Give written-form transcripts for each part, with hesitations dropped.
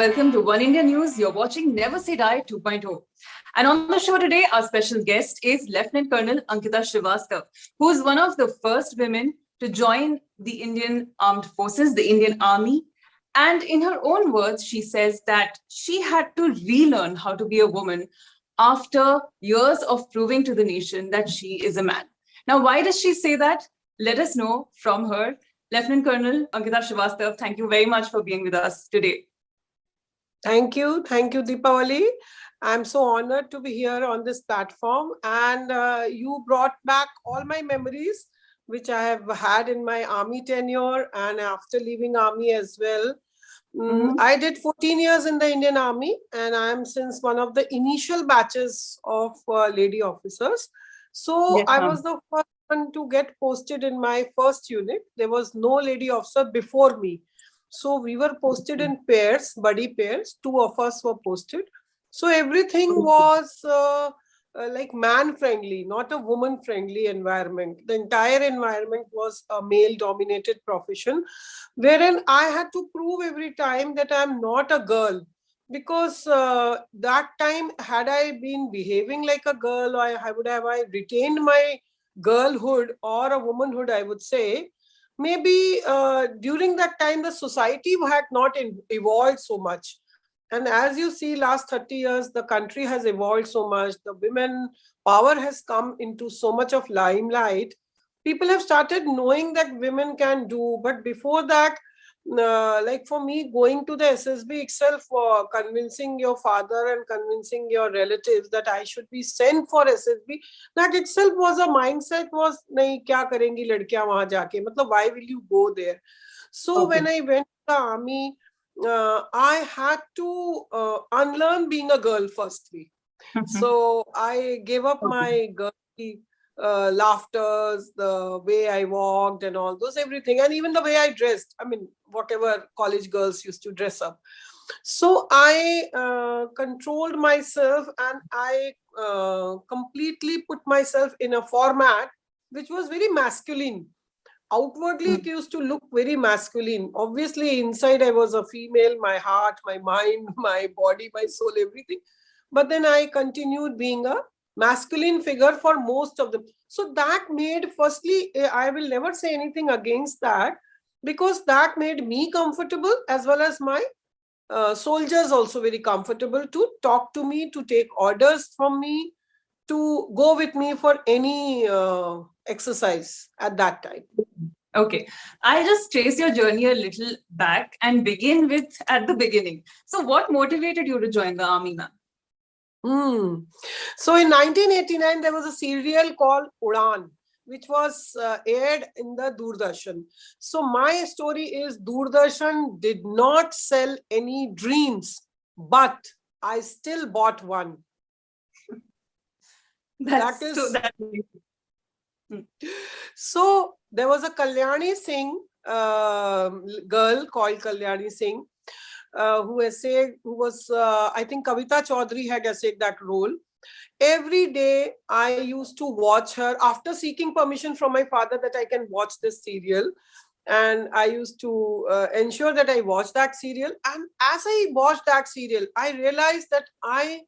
welcome to One India News. You're watching Never Say Die 2.0. And on the show today, our special guest is Lieutenant Colonel Ankita Srivastava, who is one of the first women to join the Indian Armed Forces, the Indian Army. And in her own words, she says that she had to relearn how to be a woman after years of proving to the nation that she is a man. Now, why does she say that? Let us know from her. Lieutenant Colonel Ankita Srivastava, thank you very much for being with us today. Thank you, Deepavali. I'm so honored to be here on this platform, and you brought back all my memories, which I have had in my army tenure and after leaving army as well. I did 14 years in the Indian Army, and I am since one of the initial batches of lady officers. So yes, I was the first one to get posted in my first unit. There was no lady officer before me. So we were posted in pairs, buddy pairs. Two of us were posted. So everything was like man-friendly, not a woman-friendly environment. The entire environment was a male-dominated profession, wherein I had to prove every time that I'm not a girl. Because that time, had I been behaving like a girl, or I would have retained my girlhood or a womanhood, I would say, maybe during that time, the society had not evolved so much. And as you see, last 30 years, the country has evolved so much. The women power has come into so much of limelight. People have started knowing that women can do. But before that, like for me, going to the SSB itself, convincing your father and convincing your relatives that I should be sent for SSB, that itself was a mindset was, nahi, kya karengi ladkiyan wahan jaake? Matlab, why will you go there? So when I went to the army, I had to unlearn being a girl firstly. So I gave up my girly laughters, the way I walked and all those, everything. And even the way I dressed. I mean, whatever college girls used to dress up. So I controlled myself, and I completely put myself in a format which was very masculine. Outwardly, it used to look very masculine. Obviously, inside I was a female, my heart, my mind, my body, my soul, everything. But then I continued being a masculine figure for most of them. So that made, firstly, I will never say anything against that, because that made me comfortable, as well as my soldiers also very comfortable to talk to me, to take orders from me, to go with me for any exercise at that time. Okay, I'll just trace your journey a little back and begin with at the beginning. So what motivated you to join the army, ma'am? So in 1989, there was a serial called Udaan, which was aired in the Doordarshan. So my story is, Doordarshan did not sell any dreams, but I still bought one. So there was a Kalyani Singh girl called Kalyani Singh, who was I think Kavita Chaudhary had essayed that role. Every day I used to watch her after seeking permission from my father that I can watch this serial. And I used to ensure that I watched that serial. And as I watched that serial, I realized that I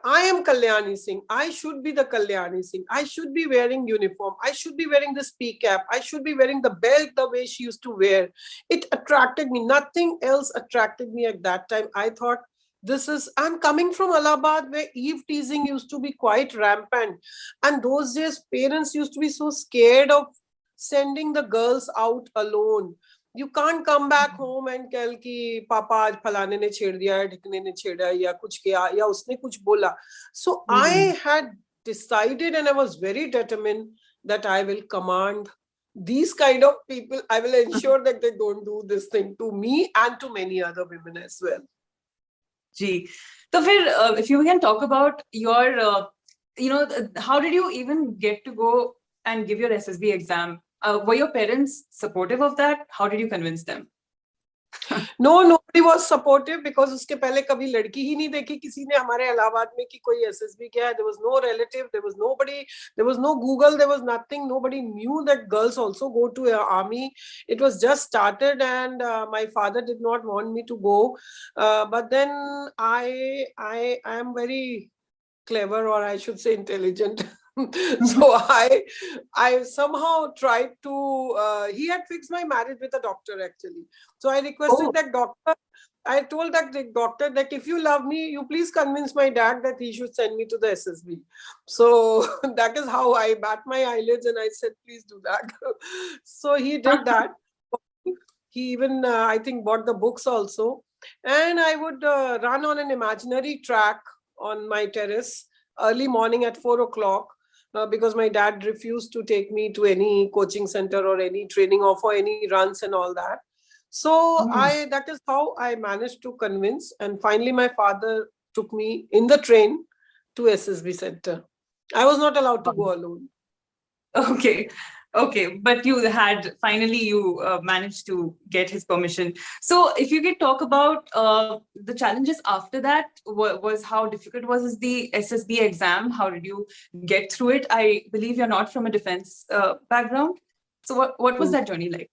am Kalyani Singh. I should be the Kalyani Singh. I should be wearing uniform. I should be wearing this P-cap. I should be wearing the belt the way she used to wear. It attracted me. Nothing else attracted me at that time. I thought, I'm coming from Allahabad, where eve teasing used to be quite rampant. And those days, parents used to be so scared of sending the girls out alone. You can't come back home and tell कि पापा आज फलाने ने छेड़ दिया है, ढिकने ने छेड़ा या कुछ किया या उसने कुछ बोला. So I had decided, and I was very determined, that I will command these kind of people. I will ensure that they don't do this thing to me and to many other women as well. Gee, so if you can talk about your, how did you even get to go and give your SSB exam? Were your parents supportive of that? How did you convince them? No, nobody was supportive because उसके पहले कभी लड़की ही नहीं देखी किसी ने हमारे इलाहाबाद में कि कोई एसएसबी क्या है. There was no relative, there was nobody, there was no Google, there was nothing. Nobody knew that girls also go to army. It was just started, and my father did not want me to go. But then I am very clever, or I should say intelligent. So I somehow tried to he had fixed my marriage with a doctor actually. So I requested that doctor, I told that the doctor that if you love me, you please convince my dad that he should send me to the SSB. So that is how I bat my eyelids and I said, please do that. So he did that. He even I think bought the books also, and I would run on an imaginary track on my terrace early morning at 4 o'clock. Because my dad refused to take me to any coaching center or any training or for any runs and all that. So that is how I managed to convince. And finally, my father took me in the train to SSB center. I was not allowed to go alone. Okay. Okay, but you had finally you managed to get his permission. So, if you could talk about the challenges after that, was how difficult was the SSB exam? How did you get through it? I believe you're not from a defense background. So, what was that journey like?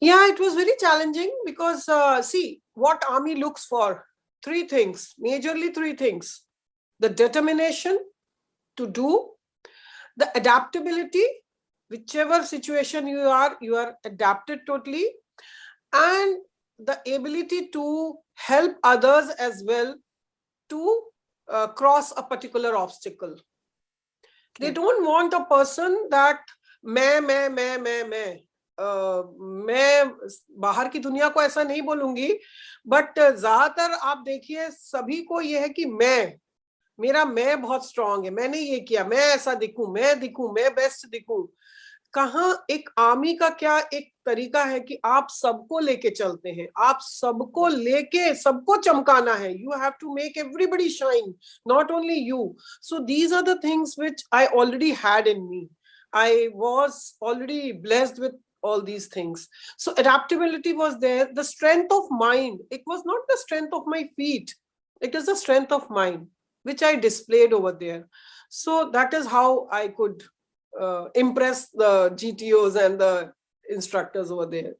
Yeah, it was very challenging because see what army looks for: three things, majorly three things: the determination to do, the adaptability, whichever situation you are adapted totally, and the ability to help others as well to cross a particular obstacle. They don't want a person that मैं बाहर की दुनिया को ऐसा नहीं बोलूंगी, but ज्यादातर आप देखिए सभी को ये है कि मेरा मैं बहुत स्ट्रांग है, मैंने ये किया, मैं ऐसा दिखूं, मैं बेस्ट दिखूं. कहाँ एक आर्मी का क्या एक तरीका है कि आप सबको लेके चलते हैं, आप सबको लेके सबको चमकाना है. You have to make everybody shine, not only you. So these are the things which I already had in me. I was already blessed with all these things. So adaptability was there. The strength of mind, it was not the strength of my feet, it is the strength of mind which I displayed over there. So that is how I could impress the GTOs and the instructors over there,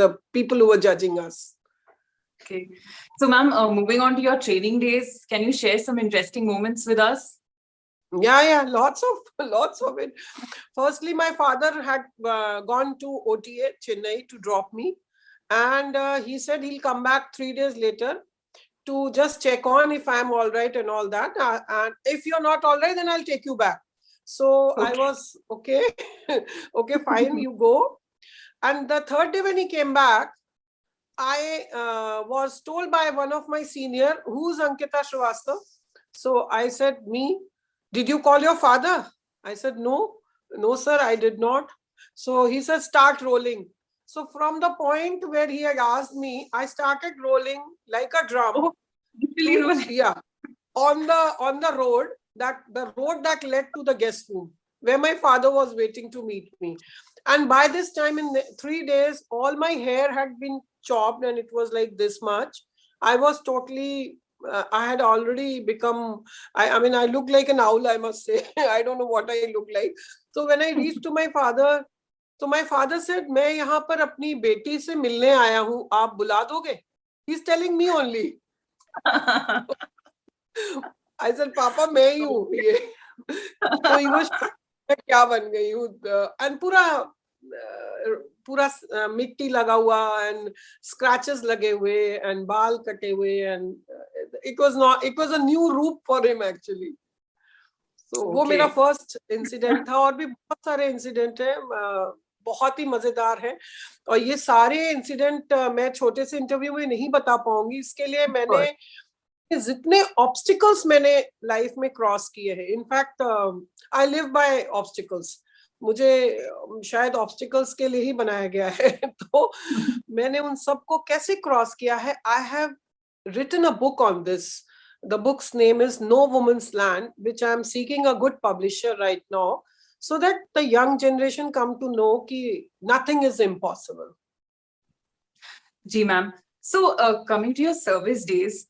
the people who were judging us. Okay, so ma'am, moving on to your training days, can you share some interesting moments with us? Yeah, lots of it. Firstly, my father had gone to OTA Chennai to drop me, and he said he'll come back 3 days later to just check on if I'm all right and all that, and if you're not all right then I'll take you back. So okay. I was okay. Okay, fine, you go. And the third day when he came back, I was told by one of my senior, who's Ankita Srivastava. So I said, me, did you call your father? I said, no sir, I did not. So he said, start rolling. So from the point where he had asked me, I started rolling like a drum. Yeah, on the road, the road that led to the guest room where my father was waiting to meet me. And by this time, in 3 days, all my hair had been chopped and it was like this much. I was totally I had already become, I mean, I look like an owl, I must say. I don't know what I look like. So when I reached to my father, so my father said, मैं यहाँ पर अपनी बेटी से मिलने आया हूँ, आप बुला दोगे? He's telling me only. I said, पापा मैं ही हूँ ये. So he was क्या बन गई हूँ, and पूरा मिट्टी लगा हुआ and scratches लगे हुए and बाल कटे हुए, and it was a new roop for him actually. So वो मेरा first incident था. और भी बहुत सारे incident है, बहुत ही मजेदार है, और ये सारे इंसिडेंट मैं छोटे से इंटरव्यू में नहीं बता पाऊंगी. इसके लिए मैंने जितने ऑब्स्टिकल्स मैंने लाइफ में क्रॉस किए हैं, in fact I live by obstacles. मुझे शायद ऑब्स्टिकल्स के लिए ही बनाया गया है. तो मैंने उन सबको कैसे क्रॉस किया है, I have written a book on this. The book's name is No Woman's Land, which I am seeking a good publisher right now, so that the young generation come to know कि nothing is impossible. Ji, ma'am. So, coming to your service days,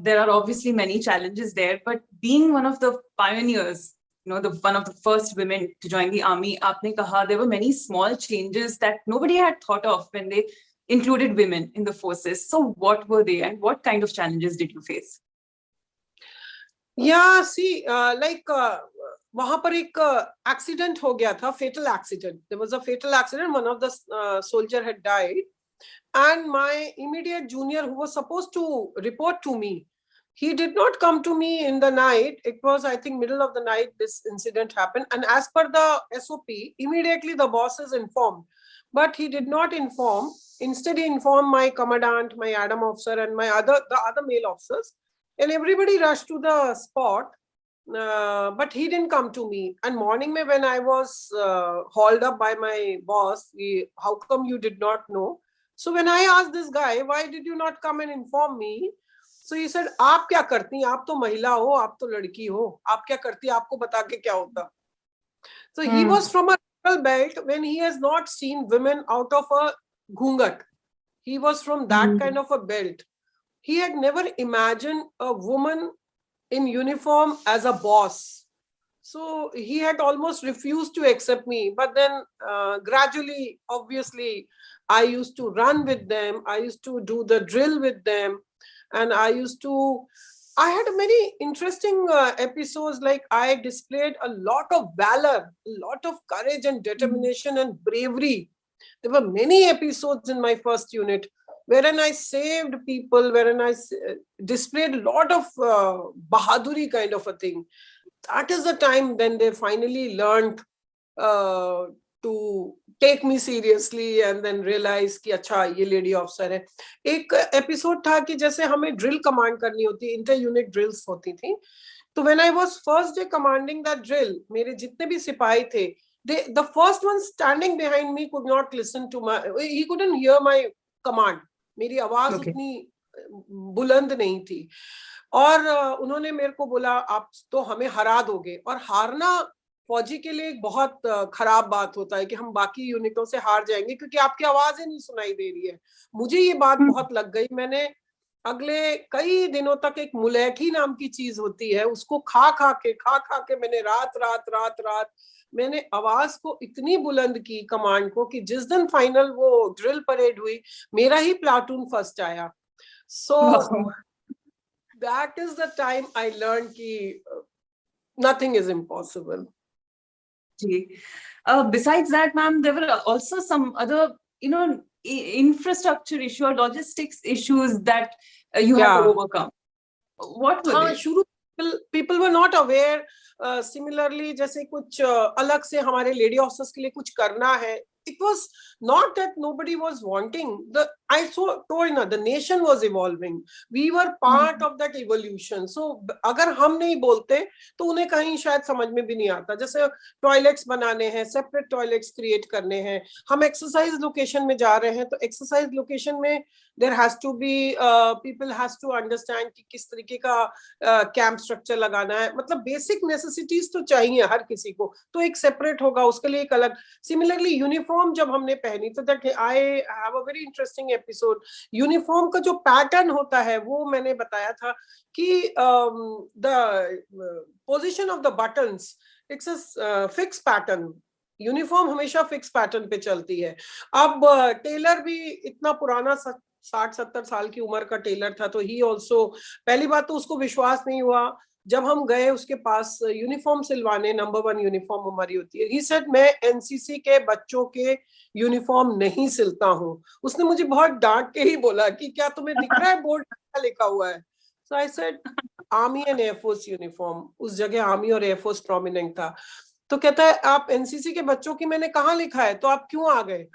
there are obviously many challenges there, but being one of the pioneers, the one of the first women to join the army, aapne kaha, there were many small changes that nobody had thought of when they included women in the forces. So, what were they, and what kind of challenges did you face? Yeah, see, वहां पर एक accident हो गया था, fatal accident. There was a fatal accident. One of the soldier had died, and my immediate junior, who was supposed to report to me, he did not come to me in the night. It was, I think, middle of the night this incident happened, and as per the SOP, immediately the boss is informed, but he did not inform. Instead, he informed my commandant, my Adam officer, and the other male officers, and everybody rushed to the spot. But he didn't come to me. And morning mein, when I was hauled up by my boss, how come you did not know? So when I asked this guy, why did you not come and inform me? So he said, आप क्या करती हैं? आप तो महिला हो, आप तो लड़की हो, आप क्या करती हैं? आपको बता के क्या होता? So he was from a rural belt when he has not seen women out of a ghungat. He was from that kind of a belt. He had never imagined a woman in uniform as a boss. So he had almost refused to accept me. But then gradually, obviously, I used to run with them. I used to do the drill with them. And I had many interesting episodes. Like I displayed a lot of valor, a lot of courage and determination and bravery. There were many episodes in my first unit wherein I saved people, wherein I displayed a lot of bahaduri kind of a thing. That is the time when they finally learned to take me seriously and then realize कि अच्छा ये lady officer है. एक episode था कि जैसे हमें drill command करनी होती, inter unit drills होती थी. तो when I was first day commanding that drill, मेरे जितने भी सिपाही थे, the first one standing behind me could not listen to he couldn't hear my command. मेरी आवाज उतनी बुलंद नहीं थी, और उन्होंने मेरे को बोला आप तो हमें हरा दोगे. और हारना फौजी के लिए एक बहुत खराब बात होता है कि हम बाकी यूनिटों से हार जाएंगे क्योंकि आपकी आवाज ही नहीं सुनाई दे रही है. मुझे ये बात बहुत लग गई. मैंने अगले कई दिनों तक एक मुलैठी नाम की चीज होती है, उसको खा खा के मैंने रात मैंने आवाज को इतनी बुलंद की कमांड को कि जिस दिन फाइनल वो ड्रिल परेड हुई, मेरा ही प्लाटून फर्स्ट आया. सो that is the time I learned कि nothing is impossible. Besides that, ma'am, there were also some other, infrastructure issue or logistics issues that you had to overcome. What were they? शुरू people were not aware. Similarly, जैसे कुछ अलग से हमारे lady officers के लिए कुछ करना है. It was not that nobody was wanting. The nation was evolving. We were part of that evolution. So अगर हम नहीं बोलते तो उन्हें कहीं शायद समझ में भी नहीं आता. जैसे टॉयलेट्स बनाने हैं, सेपरेट टॉयलेट्स क्रिएट करने हैं. हम एक्सरसाइज लोकेशन में जा रहे हैं तो एक्सरसाइज लोकेशन में there has to be people has to understand कि किस तरीके का कैंप स्ट्रक्चर लगाना है. मतलब बेसिक नेसेसिटीज तो चाहिए हर किसी को, तो एक सेपरेट होगा उसके लिए एक अलग. सिमिलरली यूनिफॉर्म जब हमने पहनी तो that I have a very interesting episode. Uniform का जो पैटर्न होता है वो मैंने बताया था कि the position of the buttons, it's a fix pattern. Uniform हमेशा फिक्स पैटर्न पे चलती है. अब टेलर भी इतना पुराना 60-70 साल की उम्र का टेलर था, तो ही ऑल्सो, पहली बात तो उसको विश्वास नहीं हुआ जब हम गए उसके पास यूनिफॉर्म सिलवाने. नंबर 1 यूनिफॉर्म हमारी होती है. ही सेड मैं एनसीसी के बच्चों के यूनिफॉर्म नहीं सिलता हूँ. उसने मुझे बहुत डांट के ही बोला कि क्या तुम्हें दिख रहा है बोर्ड क्या लिखा हुआ है. So I said army and air force uniform. उस जगह आर्मी और एयरफोर्स प्रोमिनेंट था. तो कहता है आप एनसीसी के बच्चों की, मैंने कहाँ लिखा है, तो आप क्यों आ गए.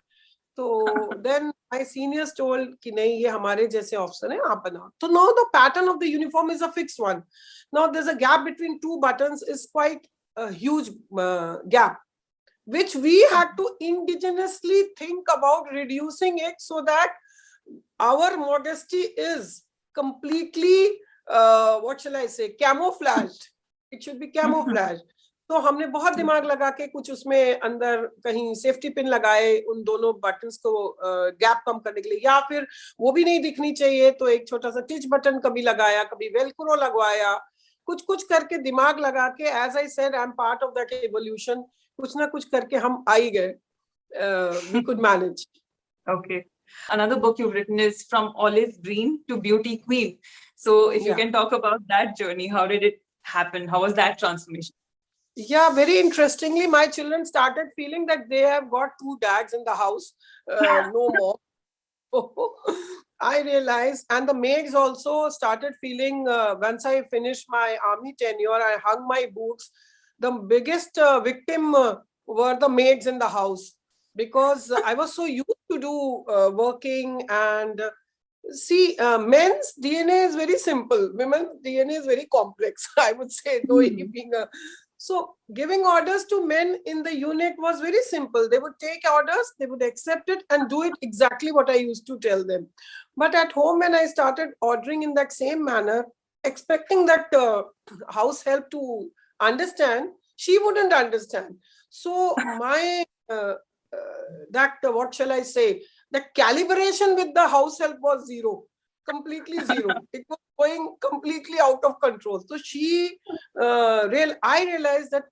तो देन माय सीनियर्स टोल्ड कि नहीं ये हमारे जैसे ऑफिसर हैं, आप बनाओ. तो now the pattern of the uniform is a fixed one. Now there is a gap between two buttons, is quite a huge gap, which we had to indigenously think about reducing it so that our modesty is completely what shall I say, camouflaged. It should be camouflaged. तो हमने बहुत दिमाग लगा के कुछ उसमें अंदर कहीं सेफ्टी पिन लगाए उन दोनों बटन्स को गैप कम करने के लिए, या फिर वो भी नहीं दिखनी चाहिए तो एक छोटा सा टिच बटन कभी लगाया, कभी वेलक्रो लगवाया, कुछ कुछ करके दिमाग लगा के, as I said I am part of that evolution, कुछ ना कुछ करके हम आ ही गए. We could manage. Okay. Another book you've written is From Olive Green to Beauty Queen. So if you Yeah. can talk about that journey, how did it happen? How was that transformation? Yeah, very interestingly, my children started feeling that they have got two dads in the house, no more. I realized, and the maids also started feeling, once I finished my army tenure, I hung my boots. The biggest victim were the maids in the house, because I was so used to do working and see, men's DNA is very simple. Women's DNA is very complex. I would say, though he being a, so giving orders to men in the unit was very simple. They would take orders, they would accept it and do it exactly what I used to tell them. But at home, when I started ordering in that same manner, expecting that house help to understand, she wouldn't understand. So my what shall I say? The calibration with the house help was zero, completely zero. It was going completely out of control. So I realized that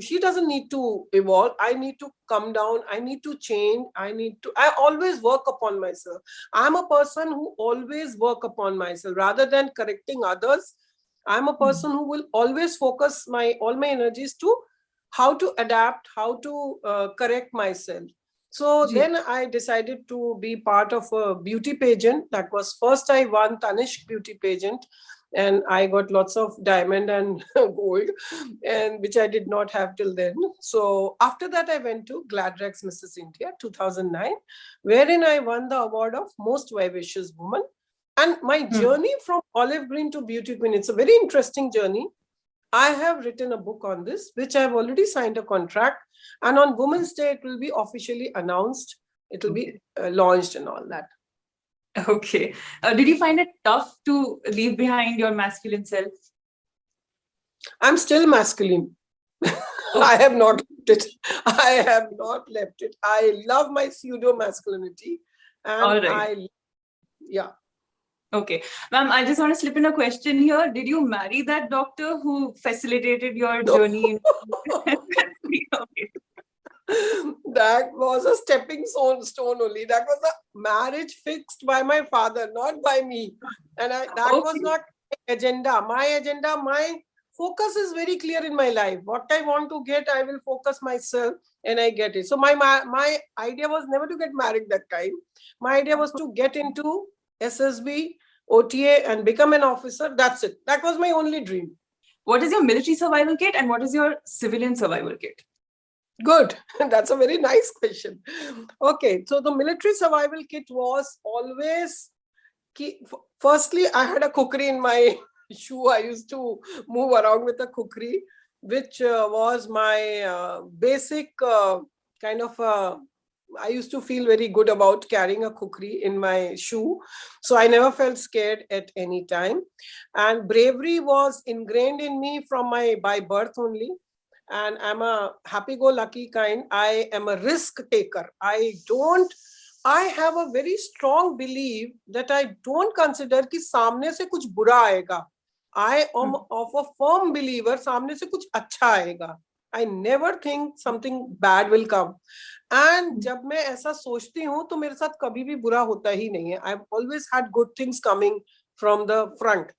she doesn't need to evolve. I need to come down. I need to change. I always work upon myself. I'm a person who always work upon myself rather than correcting others. I'm a person who will always focus all my energies to how to adapt, how to correct myself. So then I decided to be part of a beauty pageant. That was first I won Tanishq beauty pageant, and I got lots of diamond and gold, and which I did not have till then. So after that, I went to Gladrax Mrs. India 2009, wherein I won the award of most vivacious woman. And my journey from olive green to beauty queen, it's a very interesting journey. I have written a book on this, which I've already signed a contract. And on Women's Day, it will be officially announced. It will be launched and all that. Okay. Did you find it tough to leave behind your masculine self? I'm still masculine. I have not left it. I have not left it. I love my pseudo masculinity. And all right. Yeah. Okay. Ma'am, I just want to slip in a question here. Did you marry that doctor who facilitated your journey? Okay. That was a stepping stone only. That was a marriage fixed by my father, not by me. And that was not my agenda. My focus is very clear in my life. What I want to get, I will focus myself and I get it. So my idea was never to get married that time. My idea was to get into SSB, OTA and become an officer. That's it. That was my only dream. What is your military survival kit and what is your civilian survival kit? Good. That's a very nice question. Okay. So the military survival kit was always firstly, I had a kukri in my shoe. I used to move around with a kukri, which was my basic kind of I used to feel very good about carrying a kukri in my shoe. So I never felt scared at any time. And bravery was ingrained in me by birth only. And I'm a happy-go-lucky kind. I am a risk taker. I have a very strong belief that I don't consider कि सामने से कुछ बुरा आएगा. I am of a firm believer सामने से कुछ अच्छा आएगा. I never think something bad will come. And जब मैं ऐसा सोचती हूँ तो मेरे साथ कभी भी बुरा होता ही नहीं है. I've always had good things coming from the front.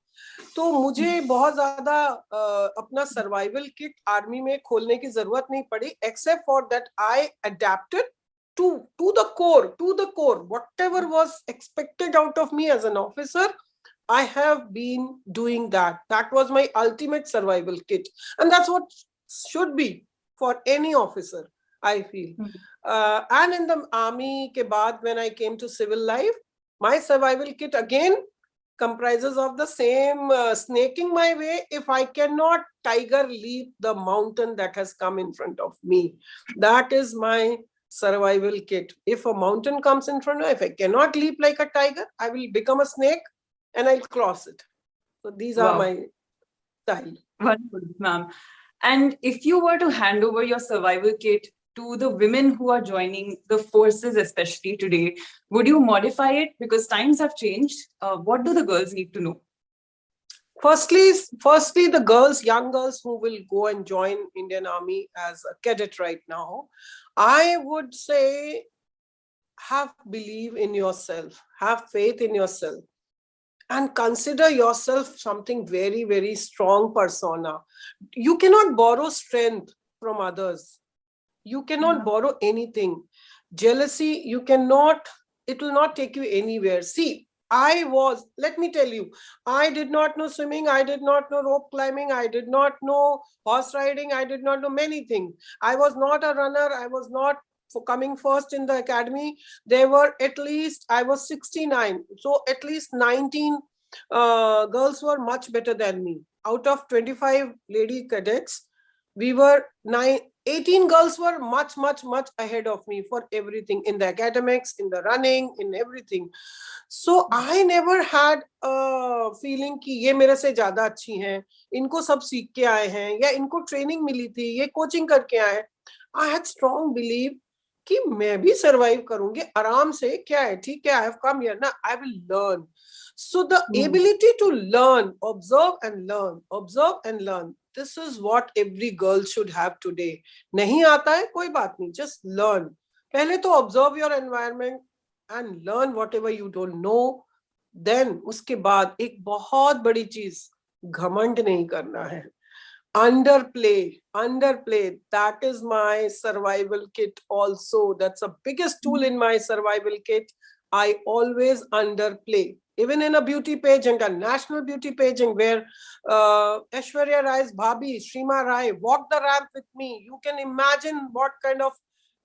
तो मुझे बहुत ज्यादा अपना सर्वाइवल किट आर्मी में खोलने की जरूरत नहीं पड़ी, except for that I adapted to the core. Whatever was expected out of me as an officer, I have been doing that. That was my ultimate survival kit. And that's what should be for any officer, I feel. And in the army ke baad, when I came to civil life, my survival kit again comprises of the same snaking my way. If I cannot tiger leap the mountain that has come in front of me, that is my survival kit. If a mountain comes in front of me, if I cannot leap like a tiger, I will become a snake and I'll cross it. So these are my style. Wonderful, ma'am. And if you were to hand over your survival kit to the women who are joining the forces, especially today, would you modify it? Because times have changed. What do the girls need to know? Firstly, the girls, young girls who will go and join Indian Army as a cadet right now, I would say, believe in yourself, have faith in yourself, and consider yourself something very, very strong persona. You cannot borrow strength from others. You cannot borrow anything. Jealousy, you cannot, it will not take you anywhere. See, let me tell you, I did not know swimming, I did not know rope climbing, I did not know horse riding, I did not know many things. I was not a runner, I was not for coming first in the academy. There were at least, I was 69, so at least 19 girls were much better than me. Out of 25 lady cadets, we were 18 girls were much, much, much ahead of me for everything, in the academics, in the running, in everything. So I never had a feeling कि ये मेरे से ज्यादा अच्छी हैं, इनको सब सीख के आए हैं, या इनको ट्रेनिंग मिली थी, ये कोचिंग करके आए. I had strong belief कि मैं भी सर्वाइव करूंगी आराम से. क्या है, ठीक है, I have come here ना, I will learn. So the ability to learn, observe and learn, observe and learn, this is what every girl should have today. नहीं आता है कोई बात नहीं, just learn. पहले तो observe your environment and learn whatever you don't know. Then उसके बाद एक बहुत बड़ी चीज, घमंड नहीं करना है. Underplay, that is my survival kit also. That's the biggest tool in my survival kit. I always underplay. Even in a beauty pageant, a national beauty pageant where Aishwarya Rai's Bhabhi, Shrima Rai, walked the ramp with me. You can imagine what kind of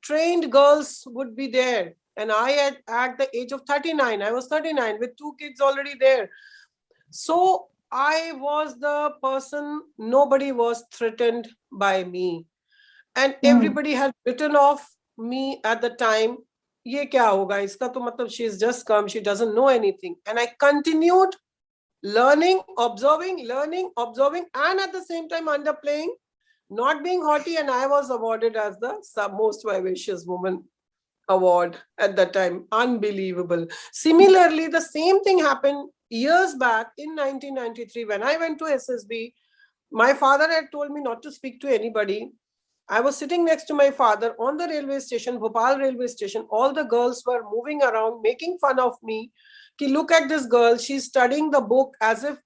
trained girls would be there. And I at the age of 39, I was 39 with 2 kids already there. So I was the person, nobody was threatened by me. And everybody had written off me at the time. ये क्या होगा इसका, तो मतलब she's just come, she doesn't know anything. And I continued learning, observing, and at the same time underplaying, not being haughty, and I was awarded as the most vivacious woman award at that time. Unbelievable. Similarly, the same thing happened years back in 1993 when I went to SSB. My father had told me not to speak to anybody. I was sitting next to my father on the railway station, Bhopal railway station. All the girls were moving around, making fun of me. Ki look at this girl, she's studying the book as if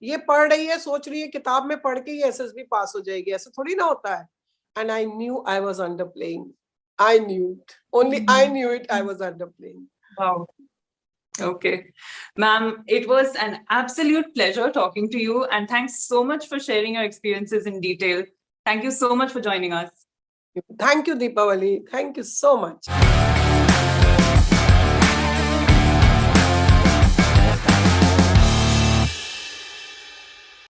ये पढ़ रही है, सोच रही है किताब में पढ़ के ये SSB पास हो जाएगी. ऐसा थोड़ी ना होता है. And I knew I was underplaying. I knew it. Only I knew it. I was underplaying. Wow. Okay. Ma'am, it was an absolute pleasure talking to you. And thanks so much for sharing your experiences in detail. Thank you so much for joining us. Thank you, Deepavali. Thank you so much.